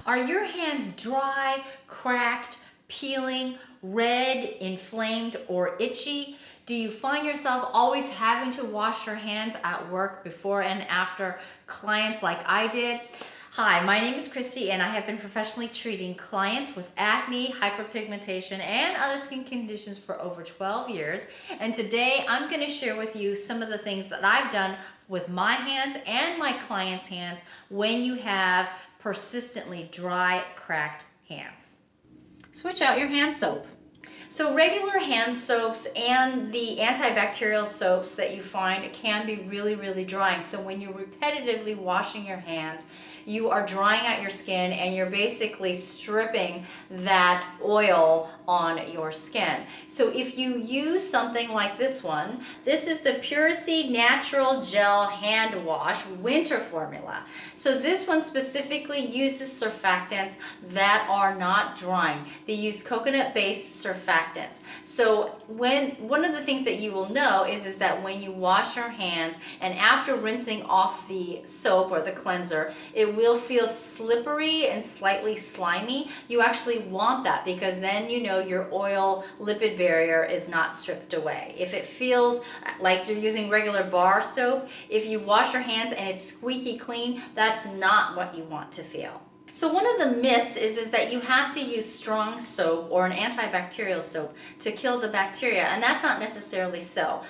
Are your hands dry, cracked, peeling, red, inflamed, or itchy? Do you find yourself always having to wash your hands at work before and after clients like I did? Hi, my name is Christy and I have been professionally treating clients with acne, hyperpigmentation, and other skin conditions for over 12 years. And today I'm going to share with you some of the things that I've done with my hands and my clients' hands when you have persistently dry, cracked hands. Switch out your hand soap. So regular hand soaps and the antibacterial soaps that you find can be really drying. So when you're repetitively washing your hands, you are drying out your skin and you're basically stripping that oil on your skin. So if you use something like this one, this is the Puracy Natural Gel Hand Wash Winter Formula. So this one specifically uses surfactants that are not drying. They use coconut-based surfactants. So one of the things that you will know is that when you wash your hands and after rinsing off the soap or the cleanser, it will feel slippery and slightly slimy. You actually want that because then you know your oil lipid barrier is not stripped away. If it feels like you're using regular bar soap, if you wash your hands and it's squeaky clean, that's not what you want to feel. So one of the myths is that you have to use strong soap or an antibacterial soap to kill the bacteria, and that's not necessarily so.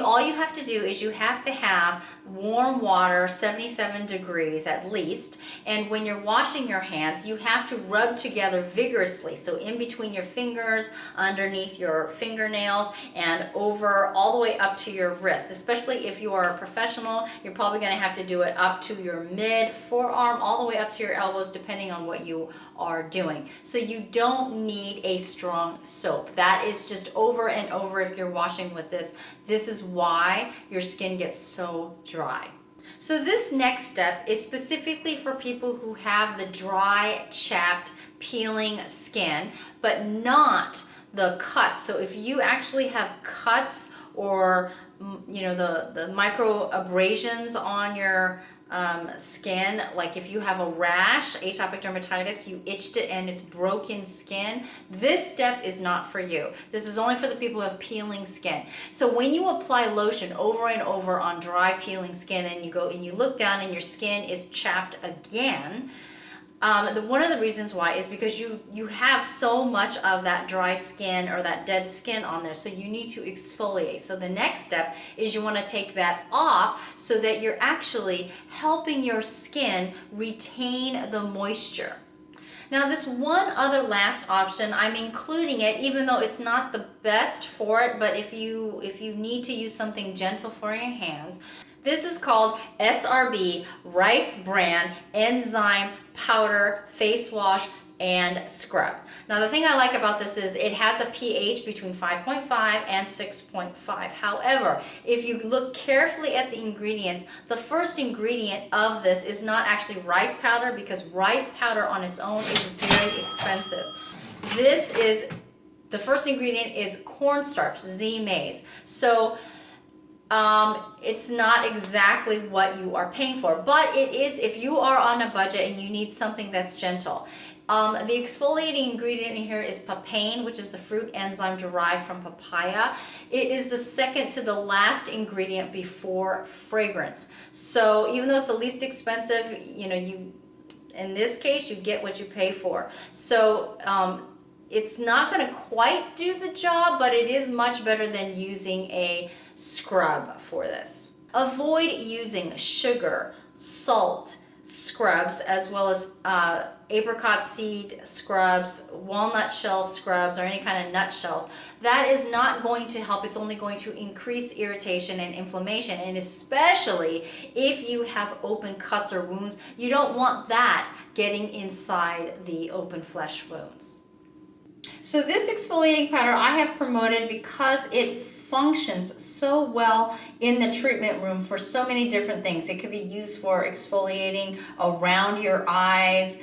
All you have to do is you have to have warm water, 77 degrees at least, and when you're washing your hands, you have to rub together vigorously. So in between your fingers, underneath your fingernails, and over all the way up to your wrist. Especially if you are a professional, you're probably going to have to do it up to your mid forearm, all the way up to your elbows, depending on what you are doing. So you don't need a strong soap. That is just over and over if you're washing with this. This is why your skin gets so dry. So this next step is specifically for people who have the dry, chapped, peeling skin, but not the cuts. So if you actually have cuts or the micro abrasions on your skin, like if you have a rash, atopic dermatitis, you itched it and it's broken skin, this step is not for you. This is only for the people who have peeling skin. So when you apply lotion over and over on dry peeling skin and you go and you look down and your skin is chapped again, one of the reasons why is because you have so much of that dry skin or that dead skin on there, so you need to exfoliate. So the next step is you want to take that off so that you're actually helping your skin retain the moisture. Now this one other last option, I'm including it even though it's not the best for it, but if you need to use something gentle for your hands, this is called SRB Rice Bran Enzyme Powder Face Wash and Scrub. Now the thing I like about this is it has a pH between 5.5 and 6.5. However, if you look carefully at the ingredients, the first ingredient of this is not actually rice powder, because rice powder on its own is very expensive. The first ingredient is cornstarch, Z-maize. So it's not exactly what you are paying for, but it is if you are on a budget and you need something that's gentle. The exfoliating ingredient in here is papain, which is the fruit enzyme derived from papaya. It is the second to the last ingredient before fragrance. So even though it's the least expensive, in this case, you get what you pay for. So it's not going to quite do the job, but it is much better than using a scrub for this. Avoid using sugar, salt scrubs, as well as apricot seed scrubs, walnut shell scrubs, or any kind of nut shells. That is not going to help. It's only going to increase irritation and inflammation, and especially if you have open cuts or wounds, you don't want that getting inside the open flesh wounds. So this exfoliating powder I have promoted because it functions so well in the treatment room for so many different things. It could be used for exfoliating around your eyes,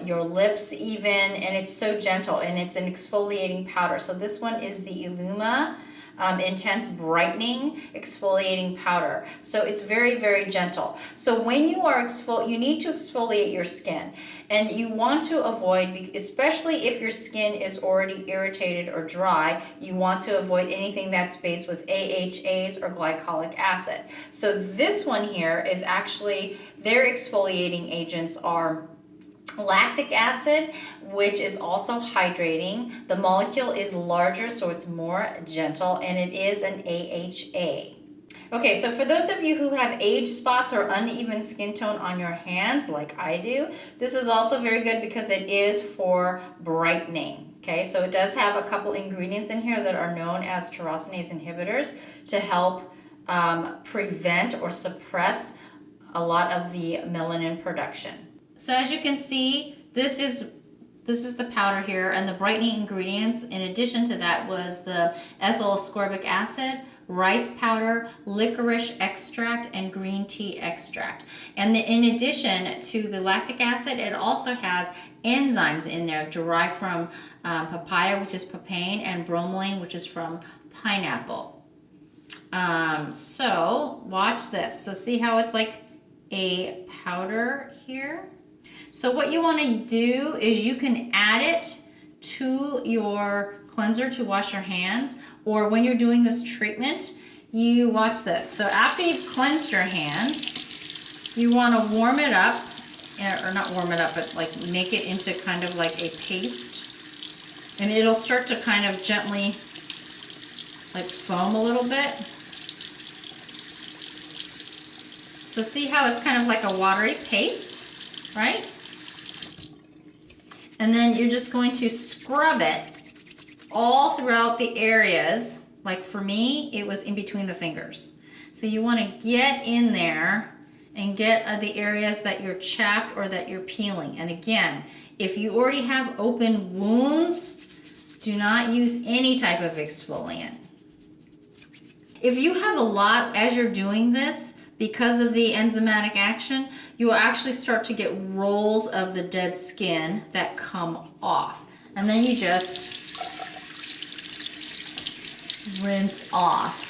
your lips even, and it's so gentle, and it's an exfoliating powder. So this one is the Illuma intense brightening exfoliating powder. So it's very, very gentle. So when you are you need to exfoliate your skin, and you want to avoid, especially if your skin is already irritated or dry, you want to avoid anything that's based with AHAs or glycolic acid. So this one here is actually, their exfoliating agents are lactic acid, which is also hydrating. The molecule is larger, so it's more gentle, and it is an AHA. Okay, so for those of you who have age spots or uneven skin tone on your hands, like I do, this is also very good because it is for brightening. Okay, so it does have a couple ingredients in here that are known as tyrosinase inhibitors to help prevent or suppress a lot of the melanin production. So as you can see, this is the powder here, and the brightening ingredients in addition to that was the ethyl ascorbic acid, rice powder, licorice extract, and green tea extract. And in addition to the lactic acid, it also has enzymes in there derived from papaya, which is papain, and bromelain, which is from pineapple. So watch this. So see how it's like a powder here? So what you want to do is you can add it to your cleanser to wash your hands, or when you're doing this treatment, you watch this. So after you've cleansed your hands, you want to warm it up, or not warm it up, but like make it into kind of like a paste, and it'll start to kind of gently like foam a little bit. So see how it's kind of like a watery paste, right? And then you're just going to scrub it all throughout the areas. Like for me, it was in between the fingers. So you want to get in there and get the areas that you're chapped or that you're peeling. And again, if you already have open wounds, do not use any type of exfoliant. If you have a lot as you're doing this, because of the enzymatic action, you will actually start to get rolls of the dead skin that come off. And then you just rinse off.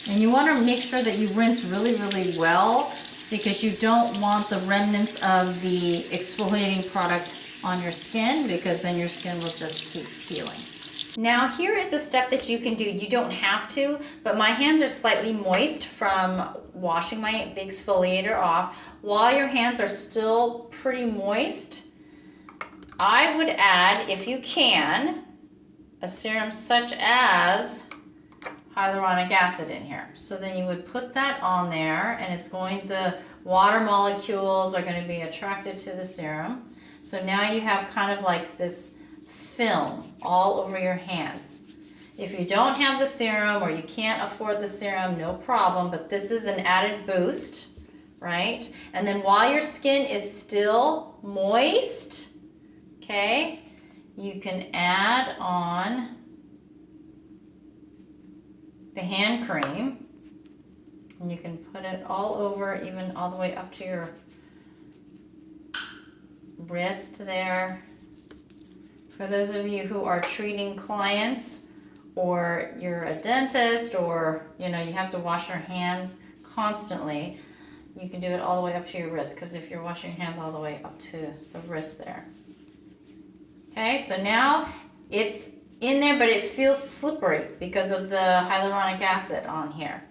And you want to make sure that you rinse really, really well, because you don't want the remnants of the exfoliating product on your skin, because then your skin will just keep peeling. Now here is a step that you can do. You don't have to, but my hands are slightly moist from washing the exfoliator off. While your hands are still pretty moist, I would add, if you can, a serum such as hyaluronic acid in here. So then you would put that on there, and the water molecules are going to be attracted to the serum. So now you have kind of like this film all over your hands. If you don't have the serum or you can't afford the serum, no problem, but this is an added boost, right? And then while your skin is still moist, okay, you can add on the hand cream, and you can put it all over, even all the way up to your wrist there. For those of you who are treating clients, or you're a dentist, or you have to wash your hands constantly, you can do it all the way up to your wrist, because if you're washing your hands all the way up to the wrist there. Okay, so now it's in there, but it feels slippery because of the hyaluronic acid on here.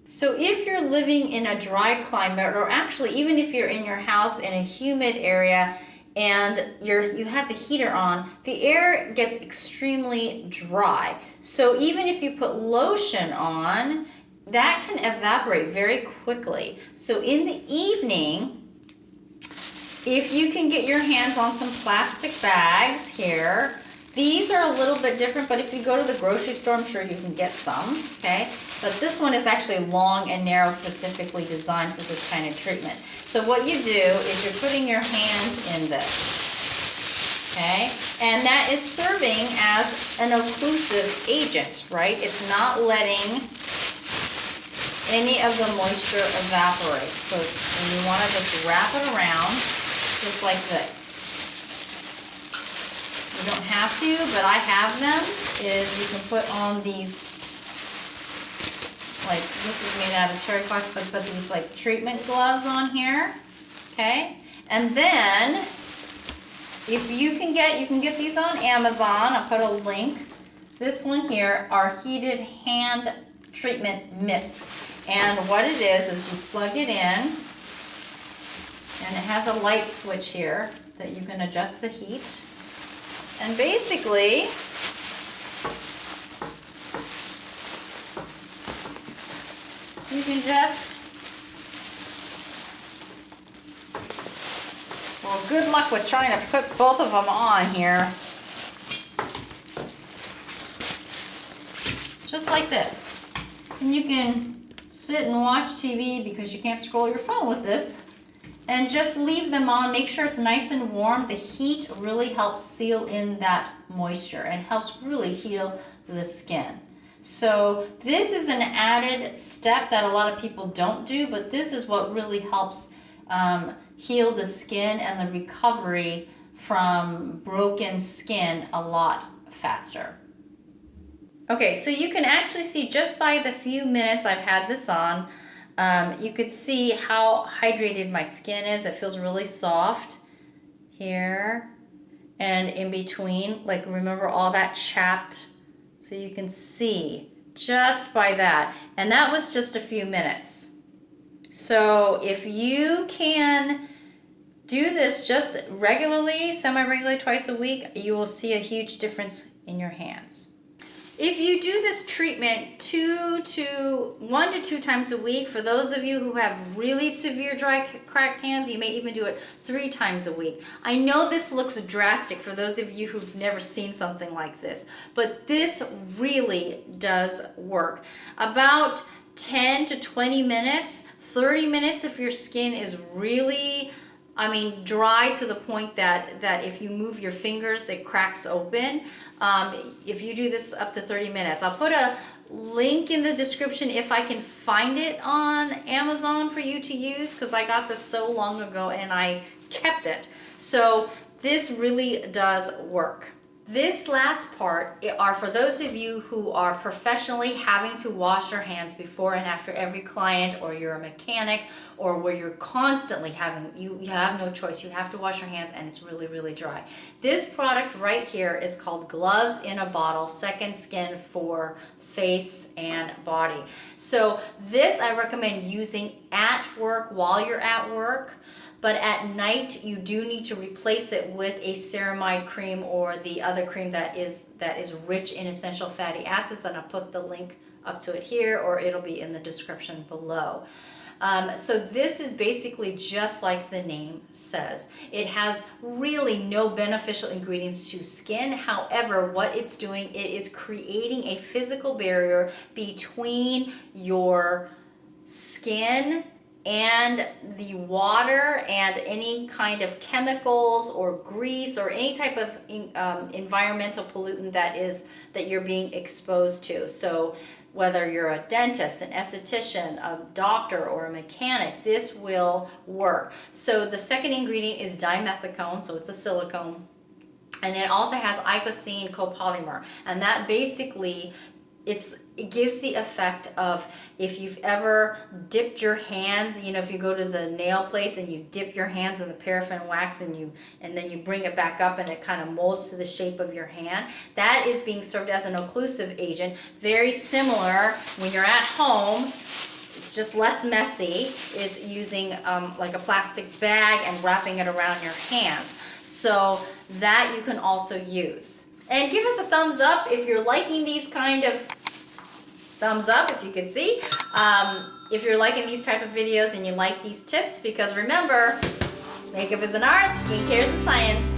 So if you're living in a dry climate, or actually even if you're in your house in a humid area, and you have the heater on, the air gets extremely dry. So even if you put lotion on, that can evaporate very quickly. So in the evening, if you can get your hands on some plastic bags here, these are a little bit different, but if you go to the grocery store, I'm sure you can get some, okay? But this one is actually long and narrow, specifically designed for this kind of treatment. So what you do is you're putting your hands in this, okay? And that is serving as an occlusive agent, right? It's not letting any of the moisture evaporate. So you want to just wrap it around just like this. You don't have to, but I have them, is you can put on these, like this is made out of Naturekind, but put these like treatment gloves on here, okay? And then, if you can get these on Amazon. I'll put a link. This one here are heated hand treatment mitts. And what it is you plug it in, and it has a light switch here that you can adjust the heat. And basically, you can just, well, good luck with trying to put both of them on here. Just like this. And you can sit and watch TV because you can't scroll your phone with this. And just leave them on. Make sure it's nice and warm. The heat really helps seal in that moisture and helps really heal the skin. So this is an added step that a lot of people don't do, but this is what really helps heal the skin and the recovery from broken skin a lot faster. Okay, so you can actually see just by the few minutes I've had this on, you could see how hydrated my skin is. It feels really soft here and in between. Like, remember all that chapped? So you can see just by that. And that was just a few minutes. So if you can do this just regularly, semi-regularly, twice a week, you will see a huge difference in your hands. If you do this treatment 1 to 2 times a week, for those of you who have really severe dry, cracked hands, you may even do it 3 times a week. I know this looks drastic for those of you who've never seen something like this, but this really does work. About 10 to 20 minutes, 30 minutes if your skin is really, dry to the point that if you move your fingers, it cracks open. If you do this up to 30 minutes, I'll put a link in the description if I can find it on Amazon for you to use, because I got this so long ago and I kept it. So this really does work. This last part are for those of you who are professionally having to wash your hands before and after every client, or you're a mechanic, or where you're constantly you have no choice. You have to wash your hands and it's really, really dry. This product right here is called Gloves in a Bottle, Second Skin for face and body. So this I recommend using at work while you're at work. But at night, you do need to replace it with a ceramide cream or the other cream that is rich in essential fatty acids, and I'll put the link up to it here, or it'll be in the description below. So this is basically just like the name says. It has really no beneficial ingredients to skin. However, what it's doing, it is creating a physical barrier between your skin and the water and any kind of chemicals or grease or any type of environmental pollutant that you're being exposed to. So whether you're a dentist, an esthetician, a doctor, or a mechanic, this will work. So the second ingredient is dimethicone, so it's a silicone. And it also has icosine copolymer, and that basically it gives the effect of, if you've ever dipped your hands, if you go to the nail place and you dip your hands in the paraffin wax and then you bring it back up and it kind of molds to the shape of your hand, that is being served as an occlusive agent. Very similar when you're at home, it's just less messy, is using like a plastic bag and wrapping it around your hands. So that you can also use. And give us a thumbs up if you're liking these kind of, thumbs up if you can see, if you're liking these type of videos and you like these tips, because remember, makeup is an art, skincare is a science.